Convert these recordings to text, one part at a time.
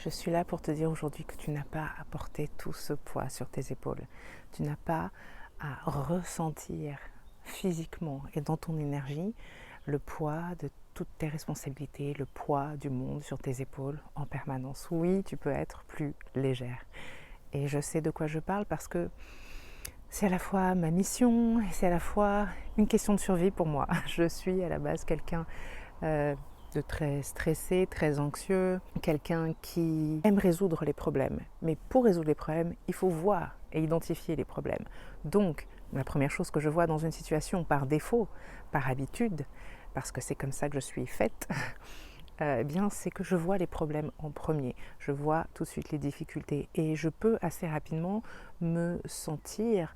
Je suis là pour te dire aujourd'hui que tu n'as pas à porter tout ce poids sur tes épaules. Tu n'as pas à ressentir physiquement et dans ton énergie le poids de toutes tes responsabilités, le poids du monde sur tes épaules en permanence. Oui, tu peux être plus légère. Et je sais de quoi je parle parce que c'est à la fois ma mission et c'est à la fois une question de survie pour moi. Je suis à la base quelqu'un de très stressé, très anxieux, quelqu'un qui aime résoudre les problèmes. Mais pour résoudre les problèmes, il faut voir et identifier les problèmes. Donc, la première chose que je vois dans une situation par défaut, par habitude, parce que c'est comme ça que je suis faite, eh bien, c'est que je vois les problèmes en premier. Je vois tout de suite les difficultés et je peux assez rapidement me sentir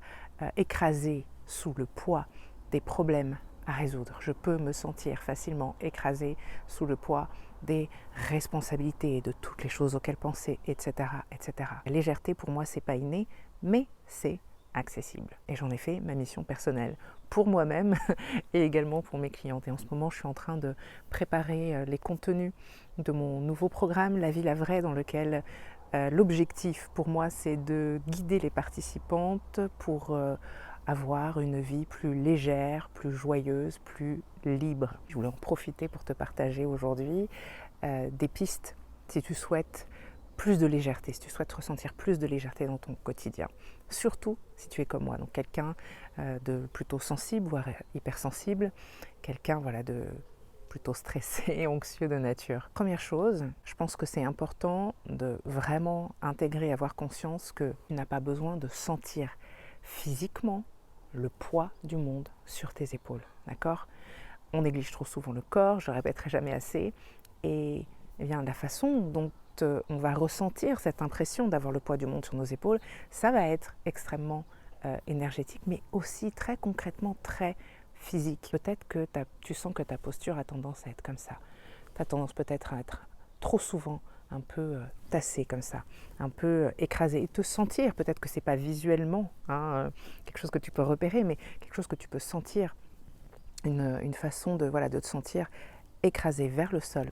écrasée sous le poids des problèmes à résoudre. Je peux me sentir facilement écrasée sous le poids des responsabilités, de toutes les choses auxquelles penser, etc., etc. La légèreté, pour moi, c'est pas inné, mais c'est accessible. Et j'en ai fait ma mission personnelle pour moi-même et également pour mes clientes. Et en ce moment, je suis en train de préparer les contenus de mon nouveau programme, La Vie la Vraie, dans lequel l'objectif pour moi, c'est de guider les participantes pour avoir une vie plus légère, plus joyeuse, plus libre. Je voulais en profiter pour te partager aujourd'hui des pistes si tu souhaites plus de légèreté, si tu souhaites ressentir plus de légèreté dans ton quotidien. Surtout si tu es comme moi, donc quelqu'un de plutôt sensible, voire hypersensible, quelqu'un de plutôt stressé, anxieux de nature. Première chose, je pense que c'est important de vraiment intégrer, avoir conscience que tu n'as pas besoin de sentir physiquement le poids du monde sur tes épaules, d'accord ? On néglige trop souvent le corps, je ne le répéterai jamais assez, et eh bien, la façon dont on va ressentir cette impression d'avoir le poids du monde sur nos épaules, ça va être extrêmement énergétique, mais aussi très concrètement, très physique. Peut-être que tu sens que ta posture a tendance à être comme ça. Tu as tendance peut-être à être trop souvent un peu tassé comme ça, un peu écrasé. Et te sentir, peut-être que ce n'est pas visuellement quelque chose que tu peux repérer, mais quelque chose que tu peux sentir, une façon de te sentir écrasé vers le sol.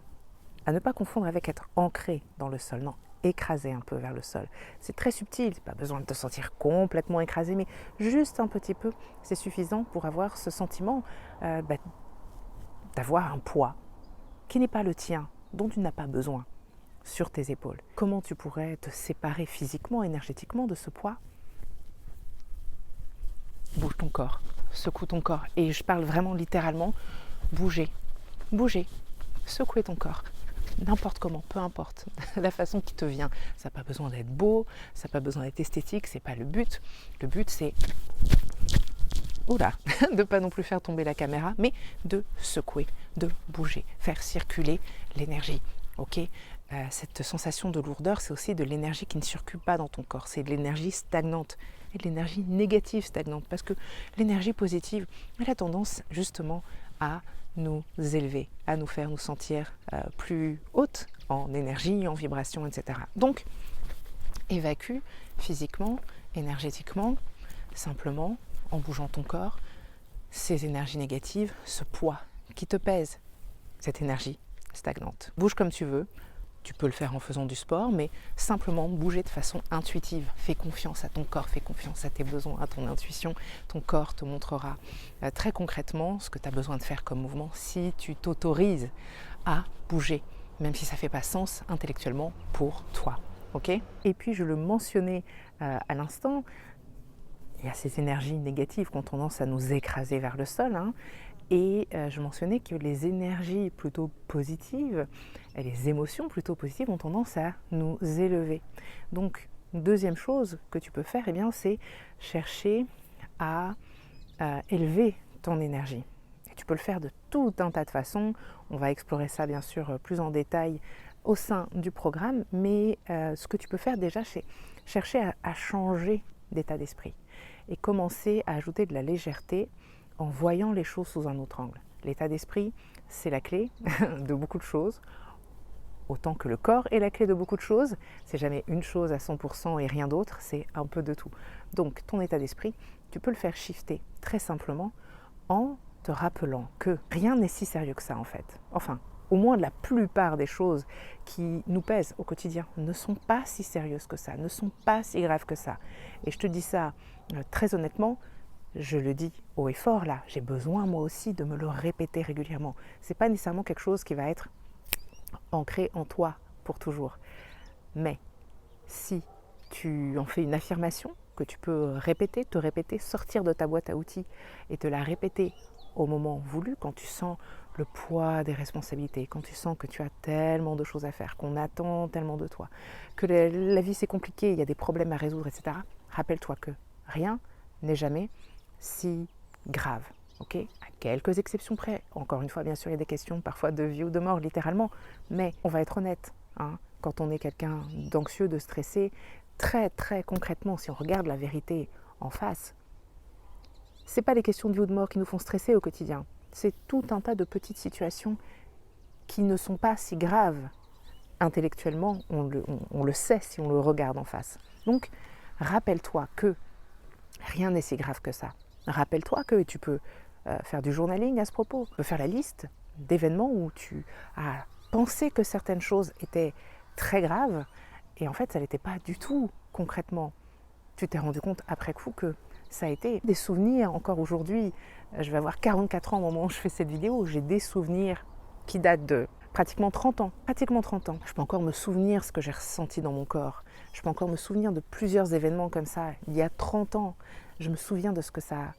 À ne pas confondre avec être ancré dans le sol, non, écrasé un peu vers le sol. C'est très subtil, pas besoin de te sentir complètement écrasé, mais juste un petit peu, c'est suffisant pour avoir ce sentiment d'avoir un poids qui n'est pas le tien, dont tu n'as pas besoin sur tes épaules. Comment tu pourrais te séparer physiquement, énergétiquement de ce poids ? Bouge ton corps, secoue ton corps. Et je parle vraiment littéralement, bouger, secouer ton corps. N'importe comment, peu importe, la façon qui te vient. Ça n'a pas besoin d'être beau, ça n'a pas besoin d'être esthétique, c'est pas le but. Le but c'est, de pas non plus faire tomber la caméra, mais de secouer, de bouger, faire circuler l'énergie. Ok, cette sensation de lourdeur, c'est aussi de l'énergie qui ne circule pas dans ton corps. C'est de l'énergie stagnante et de l'énergie négative stagnante. Parce que l'énergie positive, elle a tendance justement à nous élever, à nous faire nous sentir plus hautes en énergie, en vibration, etc. Donc, évacue physiquement, énergétiquement, simplement en bougeant ton corps, ces énergies négatives, ce poids qui te pèse, cette énergie stagnante. Bouge comme tu veux, tu peux le faire en faisant du sport, mais simplement bouger de façon intuitive. Fais confiance à ton corps, fais confiance à tes besoins, à ton intuition. Ton corps te montrera très concrètement ce que tu as besoin de faire comme mouvement si tu t'autorises à bouger, même si ça ne fait pas sens intellectuellement pour toi. Okay ? Et puis je le mentionnais à l'instant, il y a ces énergies négatives qui ont tendance à nous écraser vers le sol, et je mentionnais que les énergies plutôt positives, et les émotions plutôt positives ont tendance à nous élever. Donc, deuxième chose que tu peux faire, c'est chercher à élever ton énergie. Et tu peux le faire de tout un tas de façons. On va explorer ça bien sûr plus en détail au sein du programme, mais ce que tu peux faire déjà, c'est chercher à changer d'état d'esprit et commencer à ajouter de la légèreté en voyant les choses sous un autre angle. L'état d'esprit, c'est la clé de beaucoup de choses, autant que le corps est la clé de beaucoup de choses. C'est jamais une chose à 100% et rien d'autre, c'est un peu de tout. Donc ton état d'esprit, tu peux le faire shifter très simplement en te rappelant que rien n'est si sérieux que ça en fait. Enfin, au moins la plupart des choses qui nous pèsent au quotidien ne sont pas si sérieuses que ça, ne sont pas si graves que ça. Et je te dis ça très honnêtement, je le dis haut et fort là, j'ai besoin moi aussi de me le répéter régulièrement. Ce n'est pas nécessairement quelque chose qui va être ancré en toi pour toujours. Mais si tu en fais une affirmation que tu peux répéter, te répéter, sortir de ta boîte à outils et te la répéter au moment voulu, quand tu sens le poids des responsabilités, quand tu sens que tu as tellement de choses à faire, qu'on attend tellement de toi, que la vie c'est compliqué, il y a des problèmes à résoudre, etc. Rappelle-toi que rien n'est jamais si grave. Ok, à quelques exceptions près. Encore une fois, bien sûr, il y a des questions parfois de vie ou de mort, littéralement. Mais on va être honnête, hein, quand on est quelqu'un d'anxieux, de stressé, très très concrètement, si on regarde la vérité en face, c'est pas les questions de vie ou de mort qui nous font stresser au quotidien. C'est tout un tas de petites situations qui ne sont pas si graves. Intellectuellement, on le sait si on le regarde en face. Donc, rappelle-toi que rien n'est si grave que ça. Rappelle-toi que tu peux faire du journaling à ce propos. Tu peux faire la liste d'événements où tu as pensé que certaines choses étaient très graves et en fait, ça n'était pas du tout concrètement. Tu t'es rendu compte après coup que ça a été des souvenirs. Encore aujourd'hui, je vais avoir 44 ans au moment où je fais cette vidéo. J'ai des souvenirs qui datent de pratiquement 30 ans. Pratiquement 30 ans. Je peux encore me souvenir ce que j'ai ressenti dans mon corps. Je peux encore me souvenir de plusieurs événements comme ça. Il y a 30 ans, je me souviens de ce que ça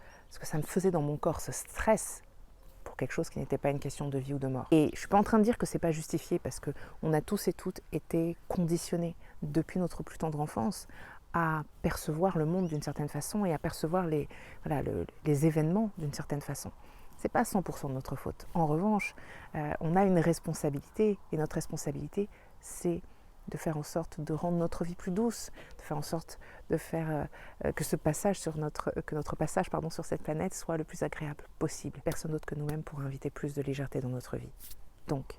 me faisait dans mon corps, ce stress pour quelque chose qui n'était pas une question de vie ou de mort. Et je ne suis pas en train de dire que ce n'est pas justifié parce qu'on a tous et toutes été conditionnés depuis notre plus tendre enfance à percevoir le monde d'une certaine façon et à percevoir les événements d'une certaine façon. Ce n'est pas 100% de notre faute. En revanche, on a une responsabilité et notre responsabilité, c'est de faire en sorte de rendre notre vie plus douce, de faire en sorte de faire que notre passage sur cette planète soit le plus agréable possible. Personne d'autre que nous-mêmes pour inviter plus de légèreté dans notre vie. Donc,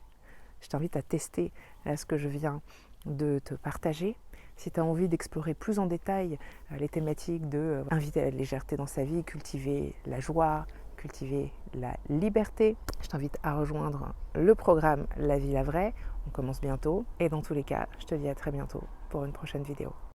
je t'invite à tester ce que je viens de te partager. Si tu as envie d'explorer plus en détail les thématiques de inviter à la légèreté dans sa vie, cultiver la joie, cultiver la liberté, je t'invite à rejoindre le programme La vie la vraie. On commence bientôt et dans tous les cas, je te dis à très bientôt pour une prochaine vidéo.